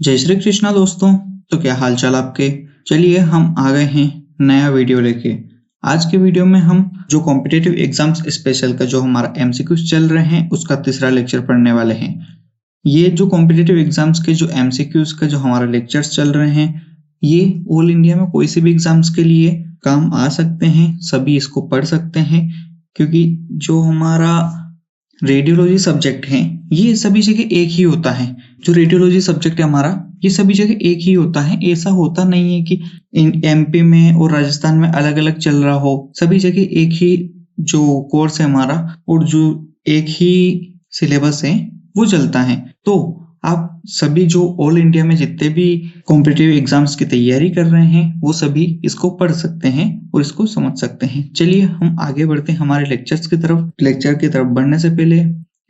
जय श्री कृष्णा दोस्तों। तो क्या हाल चाल आपके। चलिए हम आ गए हैं नया वीडियो लेके। आज के वीडियो में हम जो कॉम्पिटिटिव एग्जाम्स स्पेशल का जो हमारा एमसीक्यूज चल रहे हैं उसका तीसरा लेक्चर पढ़ने वाले हैं। ये जो कॉम्पिटिटिव एग्जाम्स के जो एमसीक्यूज का जो हमारा लेक्चर्स चल रहे हैं ये ऑल इंडिया में कोई से भी एग्जाम्स के लिए काम आ सकते हैं, सभी इसको पढ़ सकते हैं, क्योंकि जो हमारा रेडियोलॉजी सब्जेक्ट है ये सभी जगह एक ही होता है। जो रेडियोलॉजी सब्जेक्ट है हमारा ये सभी जगह एक ही होता है। ऐसा होता नहीं है कि एमपी में और राजस्थान में अलग अलग चल रहा हो। सभी जगह एक ही जो कोर्स है हमारा और जो एक ही सिलेबस है वो चलता है। तो आप सभी जो ऑल इंडिया में जितने भी कॉम्पिटिटिव एग्जाम्स की तैयारी कर रहे हैं वो सभी इसको पढ़ सकते हैं और इसको समझ सकते हैं। चलिए हम आगे बढ़ते हैं हमारे लेक्चर्स की तरफ। लेक्चर की तरफ बढ़ने से पहले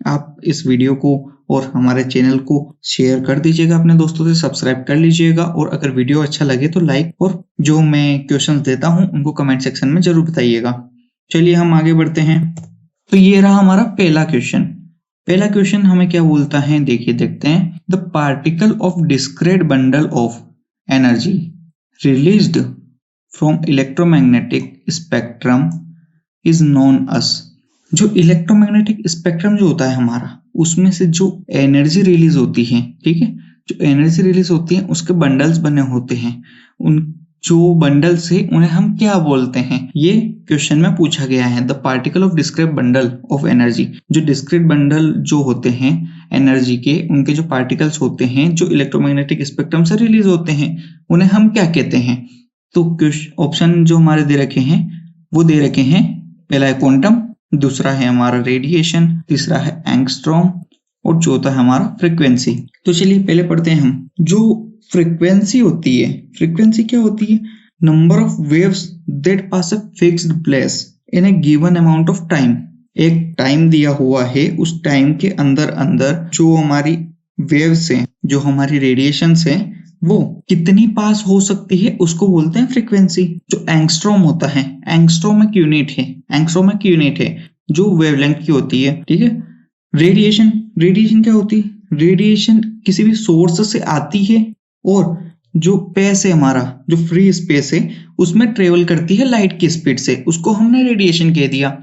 आप इस वीडियो को और हमारे चैनल को शेयर कर दीजिएगा, अपने दोस्तों से सब्सक्राइब कर लीजिएगा, और अगर वीडियो अच्छा लगे तो लाइक, और जो मैं क्वेश्चंस देता हूं उनको कमेंट सेक्शन में जरूर बताइएगा। चलिए हम आगे बढ़ते हैं। तो ये रहा हमारा पहला क्वेश्चन। पहला क्वेश्चन हमें क्या बोलता है, देखिए देखते हैं। The particle of discrete bundle of energy released from electromagnetic spectrum is known as. जो इलेक्ट्रोमैग्नेटिक स्पेक्ट्रम जो होता है हमारा उसमें से जो एनर्जी रिलीज होती है, ठीक है, जो एनर्जी रिलीज होती है उसके बंडल्स बने होते हैं। उन जो बंडल्स है उन्हें हम क्या बोलते हैं, ये क्वेश्चन में पूछा गया है। The particle of discrete bundle of energy, जो डिस्क्रीट बंडल जो होते हैं एनर्जी के, उनके जो पार्टिकल्स होते हैं जो इलेक्ट्रोमैग्नेटिक स्पेक्ट्रम से रिलीज होते हैं उन्हें हम क्या कहते हैं। तो ऑप्शन जो हमारे दे रखे हैं वो दे रखे हैं, पहला है क्वांटम, दूसरा है हमारा रेडिएशन, तीसरा है एंगस्ट्रॉम और चौथा है हमारा फ्रीक्वेंसी। तो चलिए पहले पढ़ते हैं हम। जो फ्रीक्वेंसी होती है, फ्रीक्वेंसी क्या होती है, number of waves that pass a fixed place in a given amount of time. एक टाइम दिया हुआ है, उस टाइम के अंदर अंदर जो हमारी वेव्स हैं, जो हमारी रेडिएशंस हैं, वो कितनी पास हो सकती है उसको बोलते हैं फ्रीक्वेंसी। जो एंगस्ट्रॉम होता है, एंगस्ट्रॉम एक यूनिट है, एंगस्ट्रॉम एक यूनिट है जो वेवलेंथ की होती है, ठीक है। रेडिएशन, रेडिएशन क्या होती है, रेडिएशन किसी भी सोर्स से आती है और जो स्पेस है हमारा, जो फ्री स्पेस है उसमें ट्रेवल करती है लाइट की स्पीड से, उसको हमने रेडिएशन कह दिया।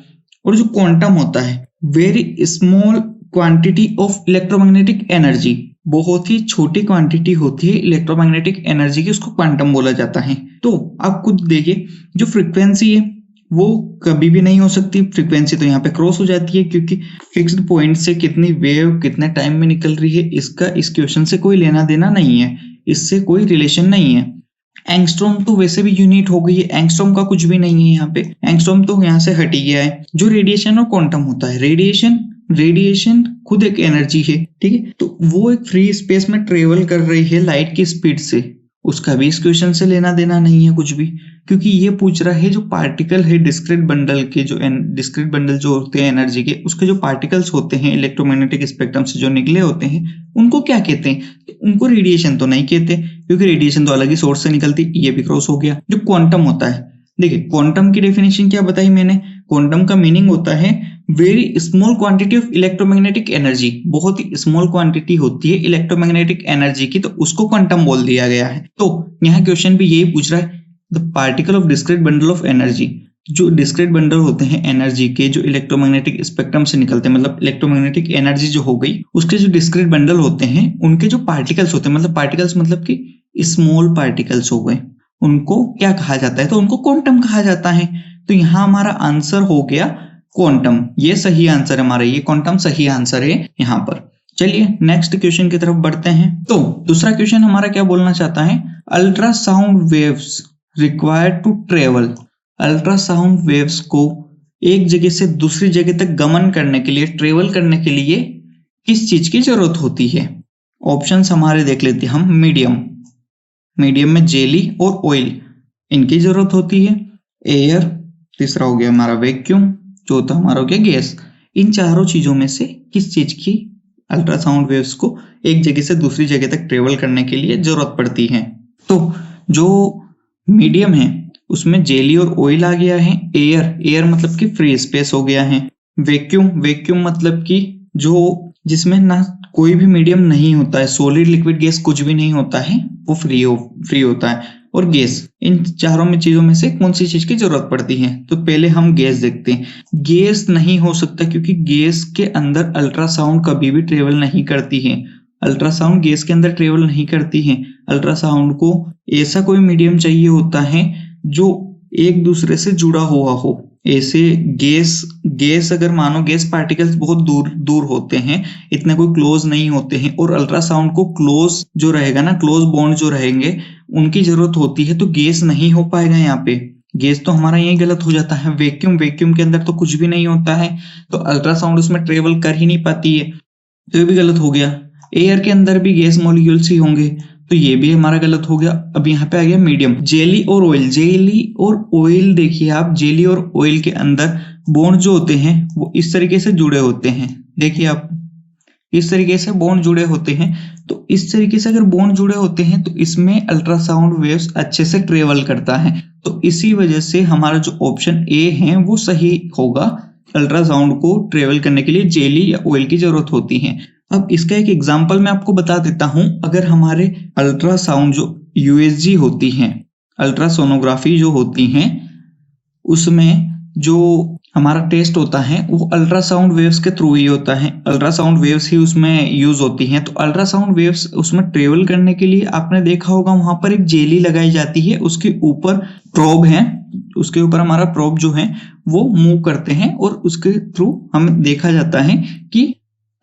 और जो क्वांटम होता है, very small quantity of electromagnetic energy, बहुत ही छोटी क्वांटिटी होती है इलेक्ट्रोमैग्नेटिक एनर्जी की, उसको क्वांटम बोला जाता है। तो आप खुद देखिए, जो फ्रीक्वेंसी है वो कभी भी नहीं हो सकती। फ्रीक्वेंसी तो यहाँ पे क्रॉस हो जाती है, क्योंकि फिक्स्ड पॉइंट से कितनी वेव कितने टाइम में निकल रही है इसका इस क्वेश्चन से कोई लेना देना नहीं है, इससे कोई रिलेशन नहीं है। एंगस्ट्रॉम तो वैसे भी यूनिट हो गई है, एंगस्ट्रॉम का कुछ भी नहीं है यहाँ पे, एंगस्ट्रॉम तो यहाँ से हट ही गया है। जो रेडिएशन और क्वांटम होता है, रेडिएशन खुद एक एनर्जी है, ठीक है, तो वो एक फ्री स्पेस में ट्रेवल कर रही है लाइट की स्पीड से, उसका भी इस क्वेश्चन से लेना देना नहीं है कुछ भी, क्योंकि ये पूछ रहा है जो पार्टिकल है डिस्क्रीट बंडल के, जो डिस्क्रीट बंडल जो होते हैं एनर्जी के, उसके जो पार्टिकल्स होते हैं इलेक्ट्रोमैग्नेटिक स्पेक्ट्रम से जो निकले होते हैं उनको क्या कहते हैं। उनको रेडिएशन तो नहीं कहते, क्योंकि रेडिएशन तो अलग ही सोर्स से निकलती, ये भी क्रॉस हो गया। जो क्वांटम होता है, देखिए क्वांटम की डेफिनेशन क्या बताई मैंने, क्वांटम का मीनिंग होता है very small quantity of electromagnetic energy, बहुत ही स्मॉल क्वांटिटी होती है इलेक्ट्रोमैग्नेटिक एनर्जी की, तो उसको क्वांटम बोल दिया गया है। तो यहाँ क्वेश्चन भी यही पूछ रहा है, the particle of discrete bundle of energy, जो डिस्क्रीट बंडल होते हैं एनर्जी के जो इलेक्ट्रोमैग्नेटिक स्पेक्ट्रम से निकलते हैं, मतलब इलेक्ट्रोमैग्नेटिक एनर्जी जो हो गई उसके जो डिस्क्रीट बंडल होते हैं उनके जो पार्टिकल्स होते हैं, मतलब पार्टिकल्स मतलब कि स्मॉल पार्टिकल्स हो गए, उनको क्या कहा जाता है, तो उनको क्वांटम कहा जाता है। तो यहाँ हमारा आंसर हो गया क्वांटम, ये सही आंसर है हमारा, ये क्वांटम सही आंसर है यहाँ पर। चलिए नेक्स्ट क्वेश्चन की तरफ बढ़ते हैं। तो दूसरा क्वेश्चन हमारा क्या बोलना चाहता है, ultrasound waves required to travel, ultrasound waves को एक जगह से दूसरी जगह तक गमन करने के लिए, ट्रेवल करने के लिए किस चीज की जरूरत होती है। ऑप्शंस हमारे देख लेते हैं हम। मीडियम में जेली और ऑयल, इनकी जरूरत होती है। एयर, तीसरा हो गया हमारा वैक्यूम, चौथा हमारा हो गया गैस। इन चारों चीजों में से किस चीज की अल्ट्रासाउंड वेव्स को एक जगह से दूसरी जगह तक ट्रेवल करने के लिए जरूरत पड़ती है। तो जो मीडियम है उसमें जेली और ऑयल आ गया है। एयर मतलब कि फ्री स्पेस हो गया है। वैक्यूम मतलब कि जो जिसमें ना कोई भी मीडियम नहीं होता है, सॉलिड लिक्विड गैस कुछ भी नहीं होता है, वो फ्री होता है। और गैस, इन चारों में चीजों में से कौन सी चीज की जरूरत पड़ती है? तो पहले हम गैस देखते हैं। गैस नहीं हो सकता क्योंकि गैस के अंदर अल्ट्रासाउंड कभी भी ट्रेवल नहीं करती है। अल्ट्रासाउंड गैस के अंदर ट्रेवल नहीं करती है। अल्ट्रासाउंड को ऐसा कोई मीडियम चाहिए होता है जो एक दूसरे से जुड़ा हुआ हो। ऐसे गैस अगर मानो गैस पार्टिकल्स बहुत दूर होते हैं, इतने कोई क्लोज नहीं होते हैं, और अल्ट्रासाउंड को क्लोज जो रहेगा ना, क्लोज बॉन्ड जो रहेंगे उनकी जरूरत होती है, तो गैस नहीं हो पाएगा यहाँ पे। गैस तो हमारा यही गलत हो जाता है। वैक्यूम के अंदर तो कुछ भी नहीं होता है, तो अल्ट्रासाउंड उसमें ट्रेवल कर ही नहीं पाती है, तो ये भी गलत हो गया। एयर के अंदर भी गैस मॉलिक्यूल्स ही होंगे, तो ये भी हमारा गलत हो गया। अब यहाँ पे आ गया मीडियम। जेली और ऑयल देखिए आप, जेली और ऑयल के अंदर बॉन्ड जो होते हैं वो इस तरीके से जुड़े होते हैं। देखिए आप, इस तरीके से बॉन्ड जुड़े होते हैं। तो इस तरीके से अगर बॉन्ड जुड़े होते हैं तो इसमें अल्ट्रासाउंड वेव्स अच्छे से ट्रेवल करता है। तो इसी वजह से हमारा जो ऑप्शन ए है वो सही होगा। अल्ट्रासाउंड को ट्रेवल करने के लिए जेली या ऑयल की जरूरत होती है। अब इसका एक एग्जांपल मैं आपको बता देता हूं। अगर हमारे अल्ट्रासाउंड जो यूएसजी होती हैं, अल्ट्रासोनोग्राफी जो होती हैं, उसमें जो हमारा टेस्ट होता है वो अल्ट्रासाउंड वेव्स के थ्रू ही होता है। अल्ट्रासाउंड वेव्स ही उसमें यूज होती हैं। तो अल्ट्रासाउंड वेव्स उसमें ट्रेवल करने के लिए आपने देखा होगा वहां पर एक जेली लगाई जाती है, उसके ऊपर प्रोब है, उसके ऊपर हमारा प्रोब जो है वो मूव करते हैं और उसके थ्रू हमें देखा जाता है कि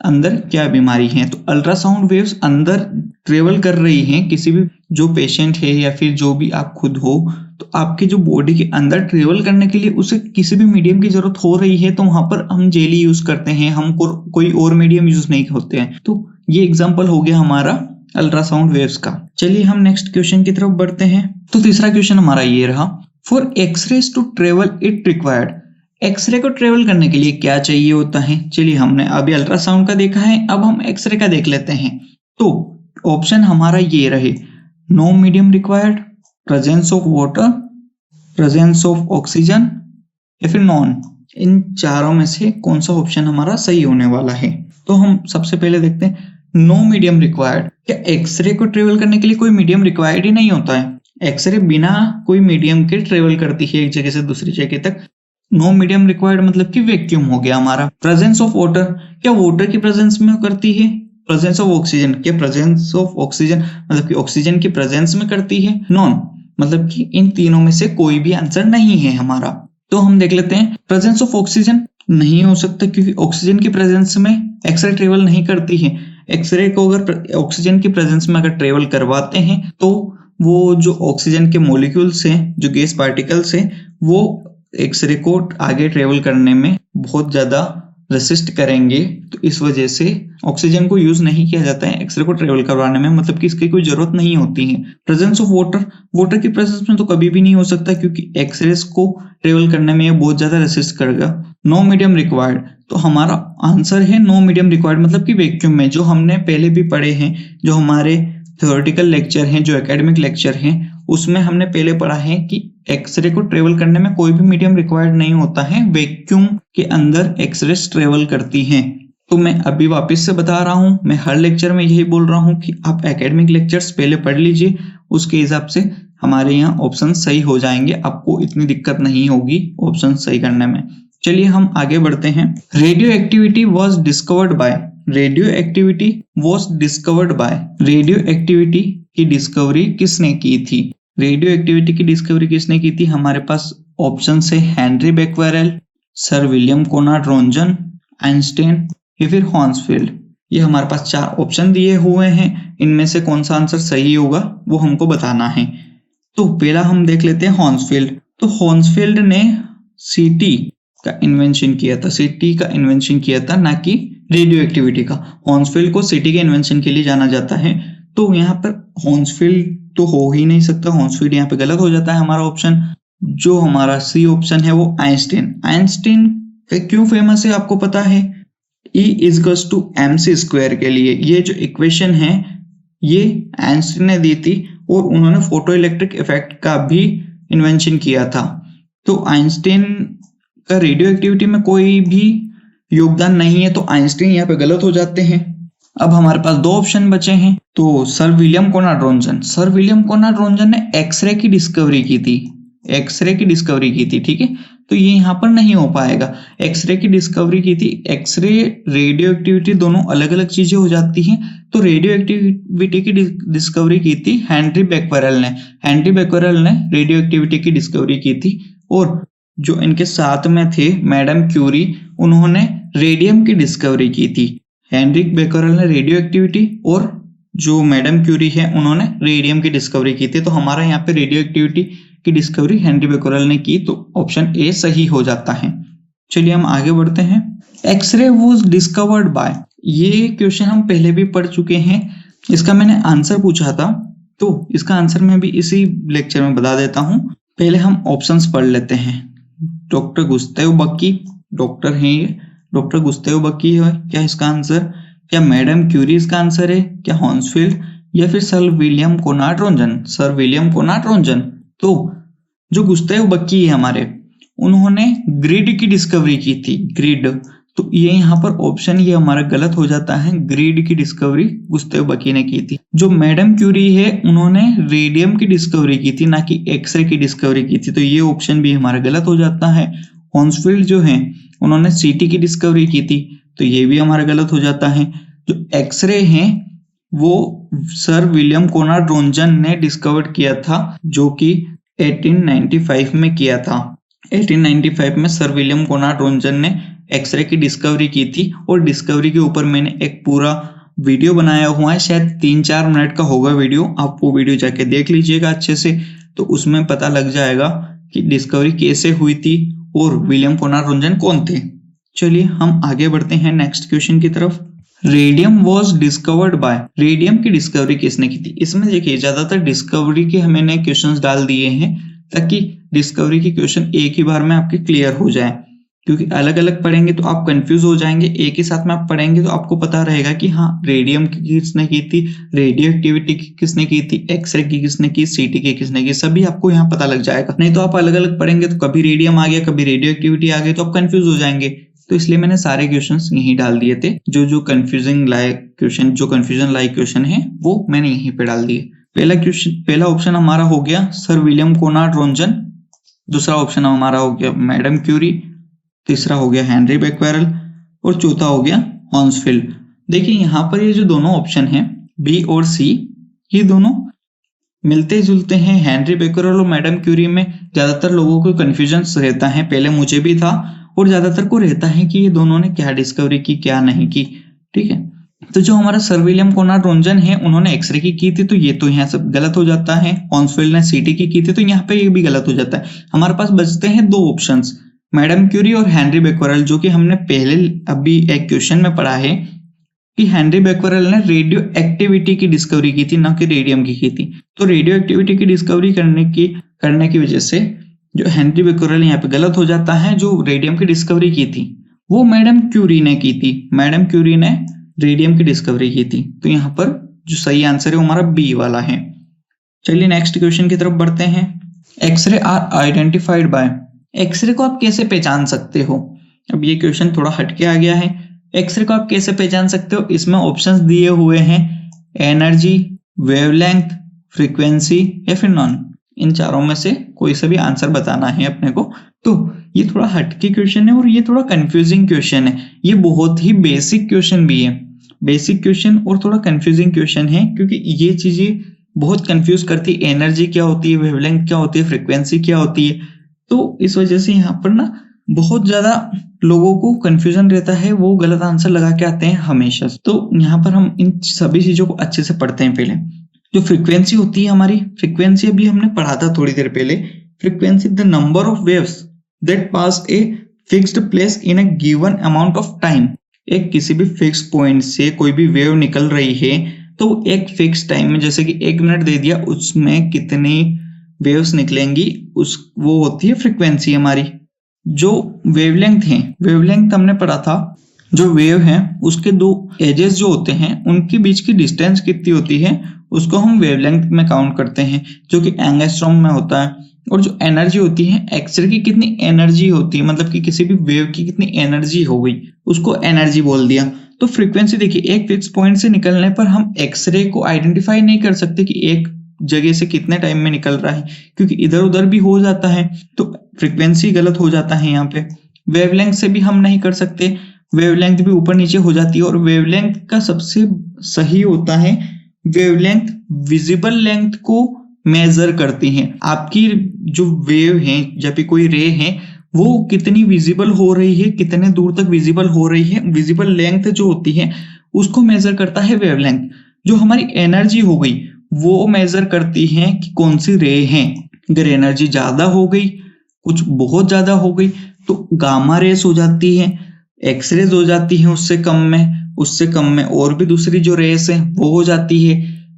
अंदर क्या बीमारी है। तो अल्ट्रासाउंड वेव्स अंदर ट्रेवल कर रही हैं। किसी भी जो पेशेंट है या फिर जो भी आप खुद हो, तो आपके जो बॉडी के अंदर ट्रेवल करने के लिए उसे किसी भी मीडियम की जरूरत हो रही है, तो वहां पर हम जेली यूज करते हैं, हम कोई और मीडियम यूज नहीं होते हैं। तो ये एग्जाम्पल हो गया हमारा अल्ट्रासाउंड वेव्स का। चलिए हम नेक्स्ट क्वेश्चन की तरफ बढ़ते हैं। तो तीसरा क्वेश्चन हमारा ये रहा, for X-rays to travel it required. X-ray को ट्रेवल करने के लिए क्या चाहिए होता है? चलिए, हमने अभी अल्ट्रासाउंड का देखा है, अब हम एक्सरे का देख लेते हैं। तो ऑप्शन हमारा ये रहे, no medium required, presence of water, presence of oxygen या फिर नॉन। इन चारों में से कौन सा ऑप्शन हमारा सही होने वाला है? तो हम सबसे पहले देखते हैं, नो मीडियम रिक्वायर्ड। क्या एक्सरे को ट्रेवल करने के लिए कोई मीडियम रिक्वायर्ड ही नहीं होता है? एक्सरे बिना कोई मीडियम के ट्रेवल करती है एक जगह से दूसरी जगह तक। नो मीडियम रिक्वायर्ड मतलब कि वैक्यूम हो गया हमारा। प्रेजेंस ऑफ वाटर, क्या वाटर की प्रेजेंस में करती है? प्रेजेंस ऑफ ऑक्सीजन, क्या प्रेजेंस ऑफ ऑक्सीजन मतलब कि ऑक्सीजन की प्रेजेंस में करती है? नॉन मतलब कि इन तीनों में से कोई भी आंसर नहीं है हमारा। तो हम देख लेते हैं, प्रेजेंस ऑफ ऑक्सीजन नहीं हो सकता क्योंकि ऑक्सीजन की प्रेजेंस में एक्सरे ट्रेवल नहीं करती है। एक्सरे को अगर ऑक्सीजन की प्रेजेंस में अगर ट्रेवल करवाते हैं तो वो जो ऑक्सीजन के मॉलिक्यूल्स हैं, जो गैस पार्टिकल्स हैं, वो एक्सरे को आगे ट्रेवल करने में बहुत ज्यादा रेसिस्ट करेंगे। तो इस वजह से ऑक्सीजन को यूज नहीं किया जाता है एक्सरे को ट्रेवल करवाने में, मतलब कि इसकी कोई जरूरत नहीं होती है। प्रेजेंस ऑफ वाटर, वाटर की प्रेजेंस में तो कभी भी नहीं हो सकता क्योंकि एक्सरेस को ट्रेवल करने में ये बहुत ज्यादा रेसिस्ट करेगा। नो मीडियम रिक्वायर्ड, तो हमारा आंसर है नो मीडियम रिक्वायर्ड, मतलब कि वैक्यूम में, जो हमने पहले भी पढ़े हैं, जो हमारे थ्योरेटिकल लेक्चर हैं, जो एकेडमिक लेक्चर हैं, उसमें हमने पहले पढ़ा है कि एक्सरे को ट्रेवल करने में कोई भी मीडियम रिक्वायर्ड नहीं होता है, वैक्यूम के अंदर एक्सरेस ट्रेवल करती हैं। तो मैं अभी वापस से बता रहा हूं, मैं हर लेक्चर में यही बोल रहा हूं कि आप एकेडमिक लेक्चर्स पहले पढ़ लीजिए, उसके हिसाब से हमारे यहाँ ऑप्शन सही हो जाएंगे, आपको इतनी दिक्कत नहीं होगी ऑप्शन सही करने में। चलिए हम आगे बढ़ते हैं। Radio activity was discovered by, radio activity was discovered by, radio activity की डिस्कवरी किसने की थी? रेडियो एक्टिविटी की डिस्कवरी किसने की थी? हमारे पास ऑप्शन है Henri Becquerel, sir William Conrad Roentgen, Einstein या फिर हॉर्न्सफील्ड। ये हमारे पास चार ऑप्शन दिए हुए हैं, इनमें से कौन सा आंसर सही होगा वो हमको बताना है। तो पहला हम देख लेते हैं हॉर्न्सफील्ड। तो हॉर्न्सफील्ड ने सीटी का इन्वेंशन किया था, सीटी का इन्वेंशन किया था, ना कि रेडियो एक्टिविटी का। हॉर्न्सफील्ड को सीटी के इन्वेंशन के लिए जाना जाता है। तो यहाँ पर हॉर्न्सफील्ड तो हो ही नहीं सकता, हॉर्न्सफील्ड यहाँ पे गलत हो जाता है हमारा ऑप्शन। जो हमारा सी ऑप्शन है वो आइंस्टीन। आइंस्टीन क्यों फेमस है आपको पता है? E=mc² के लिए ये जो इक्वेशन है ये आइंस्टीन ने दी थी और उन्होंने फोटो इलेक्ट्रिक इफेक्ट का भी इन्वेंशन किया था। तो आइंस्टीन का रेडियो एक्टिविटी में कोई भी योगदान नहीं है, तो आइंस्टीन यहाँ पे गलत हो जाते हैं। अब हमारे पास दो ऑप्शन बचे हैं। तो सर विलियम कोनार्ड रोन्टगन ने एक्सरे की डिस्कवरी की थी, ठीक है। तो ये यहाँ पर नहीं हो पाएगा। एक्सरे की डिस्कवरी की थी, एक्सरे रेडियो एक्टिविटी दोनों अलग अलग चीजें हो जाती हैं। तो रेडियो एक्टिविटी की डिस्कवरी की थी हेनरी बेक्वेरेल ने रेडियो एक्टिविटी की डिस्कवरी की थी। और जो इनके साथ में थे मैडम क्यूरी, उन्होंने रेडियम की डिस्कवरी की थी। हेनरी बेक्वेरेल ने रेडियो एक्टिविटी और जो मैडम क्यूरी है उन्होंने रेडियम की डिस्कवरी की थी। तो हमारा यहाँ पे रेडियो एक्टिविटी की डिस्कवरी हेनरी बेक्वेरेल ने की, तो ऑप्शन ए सही हो जाता है। चलिए हम आगे बढ़ते हैं। एक्सरे वाज डिस्कवर्ड बाय, ये क्वेश्चन हम पहले भी पढ़ चुके हैं, इसका मैंने आंसर पूछा था, तो इसका आंसर मैं भी इसी लेक्चर में बता देता हूँ। पहले हम ऑप्शंस पढ़ लेते हैं। डॉक्टर गुस्तेव बक्की, डॉक्टर हैं ये, डॉक्टर गुस्तेव बक्की है क्या इसका आंसर? क्या मैडम क्यूरी इसका आंसर है? क्या हॉन्सफील्ड? या फिर सर विलियम कोनार्ड रोन्टगन? तो जो गुस्तेव बक्की है हमारे, उन्होंने ग्रिड की डिस्कवरी की थी, ग्रिड। तो ये यहाँ पर ऑप्शन ये हमारा गलत हो जाता है, ग्रिड की डिस्कवरी गुस्तेव बक्की ने की थी। जो मैडम क्यूरी है उन्होंने रेडियम की डिस्कवरी की थी, ना कि एक्सरे की डिस्कवरी की थी। तो ये ऑप्शन भी हमारा गलत हो जाता है। हॉन्सफील्ड जो है उन्होंने सीटी की डिस्कवरी की थी, तो ये भी हमारा गलत हो जाता है। जो एक्सरे हैं वो सर विलियम कोनार्ड रोन्टगन ने डिस्कवर किया था, जो कि 1895 में किया था। 1895 में सर विलियम कोनार्ड रोन्टगन ने एक्सरे की डिस्कवरी की थी। और डिस्कवरी के ऊपर मैंने एक पूरा वीडियो बनाया हुआ है, शायद 3-4 मिनट का होगा वीडियो, आप वो वीडियो जाके देख लीजिएगा अच्छे से, तो उसमें पता लग जाएगा कि डिस्कवरी कैसे हुई थी और विलियम कोनार्ड रोन्टगन कौन थे। चलिए हम आगे बढ़ते हैं नेक्स्ट क्वेश्चन की तरफ। Radium was discovered by, radium की डिस्कवरी किसने की थी? इसमें देखिए ज्यादातर डिस्कवरी के मैंने क्वेश्चंस डाल दिए हैं ताकि डिस्कवरी के क्वेश्चन एक ही बार में आपके क्लियर हो जाए, क्योंकि अलग अलग पढ़ेंगे तो आप कंफ्यूज हो जाएंगे। एक ही साथ में आप पढ़ेंगे तो आपको पता रहेगा कि हाँ रेडियम की किसने की थी, रेडियो एक्टिविटी की किसने की थी, एक्सरे की किसने की, सीटी की किसने की, सभी आपको यहाँ पता लग जाएगा। नहीं तो आप अलग अलग पढ़ेंगे तो कभी रेडियम आ गया, कभी रेडियो एक्टिविटी आ गई, तो आप कंफ्यूज हो जाएंगे। तो इसलिए मैंने सारे क्वेश्चंस यहीं डाल दिए थे। जो कंफ्यूजन लाइक क्वेश्चन है वो मैंने यहीं पे डाल दिए। पहला ऑप्शन हमारा हो गया सर विलियम कोनार्ड रोन्टगन, दूसरा ऑप्शन हमारा हो गया मैडम क्यूरी, तीसरा हो गया हेनरी बेक्वेरेल और चौथा हो गया हॉन्सफील्ड। देखिए यहाँ पर ये जो दोनों ऑप्शन हैं बी और सी, ये दोनों मिलते जुलते हैं। हेनरी बेक्वेरेल और मैडम क्यूरी में ज्यादातर लोगों को कंफ्यूजन रहता है, पहले मुझे भी था, और ज्यादातर को रहता है कि ये दोनों ने क्या डिस्कवरी की क्या नहीं की, ठीक है। तो जो हमारा सर विलियम कोनार्ड रोन्टगन है उन्होंने एक्सरे की थी, तो ये तो यहाँ सब गलत हो जाता है। हॉन्सफील्ड ने सीटी की थी, तो यहाँ पे ये भी गलत हो जाता है। हमारे पास बचते हैं दो ऑप्शंस, मैडम क्यूरी और हेनरी बेक्वेरेल, जो कि हमने पहले अभी एक क्वेश्चन में पढ़ा है कि हेनरी बेक्वेरेल ने रेडियो एक्टिविटी की डिस्कवरी की थी, ना कि रेडियम की थी। तो रेडियो एक्टिविटी की डिस्कवरी करने की वजह से जो हेनरी बेक्वेरेल यहाँ पे गलत हो जाता है। जो रेडियम की डिस्कवरी की थी वो मैडम क्यूरी ने की थी, मैडम क्यूरी ने रेडियम की डिस्कवरी की थी। तो यहाँ पर जो सही आंसर है वो हमारा बी वाला है। चलिए नेक्स्ट क्वेश्चन की तरफ बढ़ते हैं। X-rays are identified by, X-ray को आप कैसे पहचान सकते हो? अब ये क्वेश्चन थोड़ा हटके आ गया है। एक्सरे को आप कैसे पहचान सकते हो? इसमें ऑप्शंस दिए हुए हैं एनर्जी, वेवलेंथ, फ्रीक्वेंसी या फिर नॉन। इन चारों में से कोई सा भी आंसर बताना है अपने को। तो ये थोड़ा हटके क्वेश्चन है और ये थोड़ा कंफ्यूजिंग क्वेश्चन है। ये बहुत ही बेसिक क्वेश्चन भी है, बेसिक क्वेश्चन और थोड़ा कंफ्यूजिंग क्वेश्चन है, क्योंकि ये चीजें बहुत कंफ्यूज करती है। एनर्जी क्या होती है, वेवलेंथ क्या होती है, फ्रीक्वेंसी क्या होती है। तो इस वजह से यहाँ पर ना बहुत ज्यादा लोगों को कंफ्यूजन रहता है, वो गलत आंसर लगा के आते हैं हमेशा। तो यहाँ पर हम इन सभी चीजों को अच्छे से पढ़ते हैं। पहले जो फ्रीक्वेंसी होती है हमारी, फ्रीक्वेंसी अभी हमने पढ़ा था थोड़ी देर पहले। Frequency the number of waves that pass a fixed place in a given amount of time. एक किसी भी फिक्स पॉइंट से कोई भी वेव निकल रही है तो एक फिक्स टाइम में, जैसे कि 1 मिनट दे दिया, उसमें कितनी वेव्स निकलेंगी, वो होती है फ्रीक्वेंसी हमारी। जो वेवलेंथ है, वेवलेंथ हमने पढ़ा था, जो वेव है उसके दो एजेस जो होते हैं उनके बीच की डिस्टेंस कितनी होती है उसको हम वेवलेंथ में काउंट करते हैं, जो कि एंगस्ट्रॉम में होता है। और जो एनर्जी होती है, एक्सरे की कितनी एनर्जी होती है, मतलब कि किसी भी वेव की कितनी एनर्जी हो गई, उसको एनर्जी बोल दिया। तो फ्रीक्वेंसी देखिए, एक फिक्स पॉइंट से निकलने पर हम एक्सरे को आइडेंटिफाई नहीं कर सकते कि एक जगह से कितने टाइम में निकल रहा है, क्योंकि इधर उधर भी हो जाता है, तो फ्रीक्वेंसी गलत हो जाता है यहाँ पे। वेवलेंथ से भी हम नहीं कर सकते, वेवलेंथ भी ऊपर नीचे हो जाती है। और वेवलेंथ का सबसे सही होता है, वेवलेंथ विजिबल लेंथ को मेजर करती है। आपकी जो वेव है, जब भी कोई रे है, वो कितनी विजिबल हो रही है, कितने दूर तक विजिबल हो रही है, विजिबल लेंथ जो होती है उसको मेजर करता है वेवलेंथ। जो हमारी एनर्जी हो गई वो मेजर करती है कि कौन सी रे है। अगर एनर्जी ज्यादा हो गई, कुछ बहुत ज्यादा हो गई, तो गामा रेस हो जाती है, एक्सरेज हो जाती है उससे कम में और भी दूसरी जो रेस है वो हो जाती है।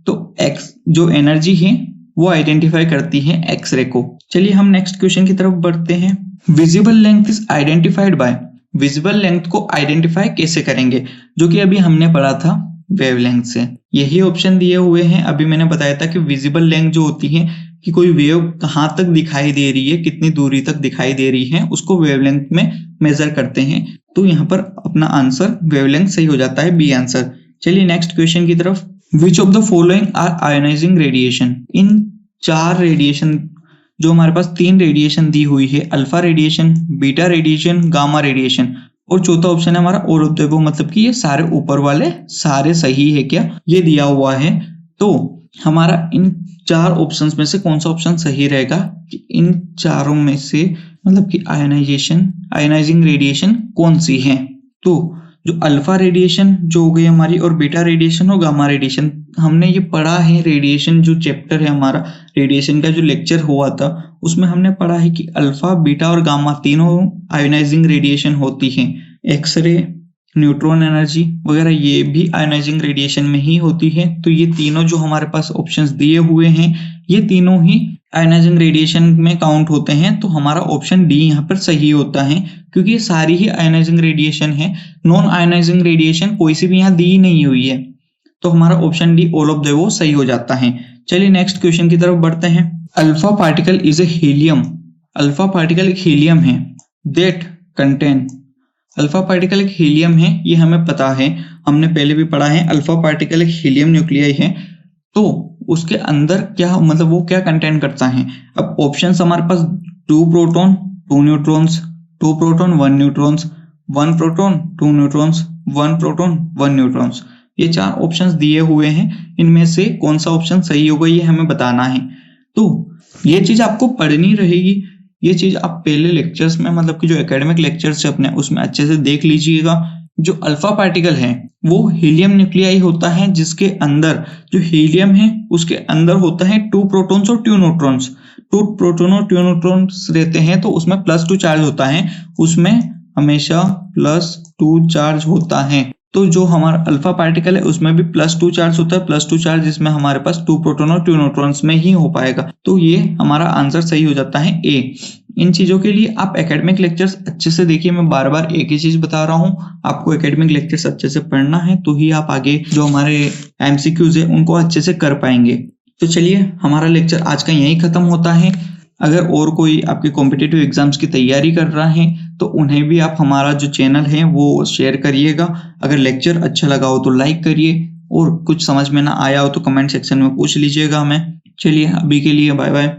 तो एक्स जो एनर्जी है वो आइडेंटिफाई करती है एक्सरे को। चलिए हम नेक्स्ट क्वेश्चन की तरफ बढ़ते हैं। Visible length is identified by, visible length को आइडेंटिफाई कैसे करेंगे, जो कि अभी हमने पढ़ा था वेवलेंथ से। यही ऑप्शन दिए हुए हैं। अभी मैंने बताया था कि विजिबल लेंथ जो होती है कि कोई वेव कहाँ तक दिखाई दे रही है, कितनी दूरी तक दिखाई दे रही है, उसको वेवलेंथ में मेजर करते हैं। तो यहाँ पर अपना आंसर वेवलेंथ सही हो जाता है, बी आंसर। चलिए नेक्स्ट क्वेश्चन की तरफ। Which of the following are ionising radiation, in 4 radiation जो हमारे पास 3 रेडिएशन दी हुई है, alpha radiation, beta radiation, gamma radiation, और चौथा ऑप्शन है हमारा ऑल ऑफ द अबव, मतलब कि ये सारे ऊपर वाले सारे सही है क्या, ये दिया हुआ है। तो हमारा इन 4 ऑप्शंस में से कौन सा ऑप्शन सही रहेगा कि इन चारों में से मतलब कि आयोनाइजिंग रेडिएशन कौन सी है। तो जो अल्फा रेडिएशन जो हो गई हमारी, और बीटा रेडिएशन और गामा रेडिएशन, हमने ये पढ़ा है। रेडिएशन जो चैप्टर है हमारा, रेडिएशन का जो लेक्चर हुआ था, उसमें हमने पढ़ा है कि अल्फा, बीटा और गामा तीनों आयोनाइजिंग रेडिएशन होती हैं। एक्सरे, न्यूट्रॉन एनर्जी वगैरह ये भी आयोनाइजिंग रेडिएशन में ही होती है। तो ये तीनों जो हमारे पास ऑप्शंस दिए हुए हैं, ये तीनों ही आयोनाइजिंग रेडिएशन में काउंट होते हैं। तो हमारा ऑप्शन डी यहाँ पर सही होता है, क्योंकि ये सारी ही आयोनाइजिंग रेडिएशन है। नॉन आयोनाइजिंग रेडिएशन कोई सी भी यहाँ दी नहीं हुई है। तो हमारा option D all of the वो सही हो जाता है। चलिए नेक्स्ट क्वेश्चन की तरफ बढ़ते हैं। Alpha particle is a helium, alpha particle एक हीलियम है। दैट कंटेन, अल्फा पार्टिकल एक हीलियम है, ये हमें पता है, हमने पहले भी पढ़ा है। अल्फा पार्टिकल एक हीलियम न्यूक्लियाई है। तो उसके अंदर क्या मतलब वो क्या कंटेन करता है। अब ऑप्शंस हमारे पास 2 proton 2 neutrons, 2 proton 1 neutrons, 1 proton 2 neutrons, 1 proton 1 neutrons, ये 4 ऑप्शंस दिए हुए हैं। इनमें से कौन सा ऑप्शन सही होगा ये हमें बताना है। तो ये चीज आपको पढ़नी रहेगी। ये चीज आप पहले लेक्चर्स में मतलब कि जो एकेडमिक लेक्चर्स है अपने, उसमें अच्छे से देख लीजिएगा। जो अल्फा पार्टिकल है वो हीलियम न्यूक्लियाई होता है, जिसके अंदर जो हीलियम है उसके अंदर होता है 2 प्रोटॉन्स और 2 न्यूट्रॉन्स। 2 प्रोटॉन और 2 न्यूट्रॉन्स रहते हैं, तो उसमें +2 चार्ज होता है, उसमें हमेशा +2 चार्ज होता है। तो जो हमारा अल्फा पार्टिकल है उसमें भी +2 चार्ज होता है, +2 चार्ज इसमें हमारे पास 2 प्रोटॉन और 2 न्यूट्रॉन्स में ही हो पाएगा। तो ये हमारा आंसर सही हो जाता है ए। इन चीजों के लिए आप एकेडमिक लेक्चर्स अच्छे से देखिए। मैं बार बार एक ही चीज बता रहा हूँ, आपको एकेडमिक लेक्चर्स अच्छे से पढ़ना है, तो ही आप आगे जो हमारे एमसीक्यूज है उनको अच्छे से कर पाएंगे। तो चलिए हमारा लेक्चर आज का यही खत्म होता है। अगर और कोई आपके कॉम्पिटिटिव एग्जाम्स की तैयारी कर रहा है तो उन्हें भी आप हमारा जो चैनल है वो शेयर करिएगा। अगर लेक्चर अच्छा लगा हो तो लाइक करिए, और कुछ समझ में ना आया हो तो कमेंट सेक्शन में पूछ लीजिएगा हमें। चलिए अभी के लिए बाय बाय।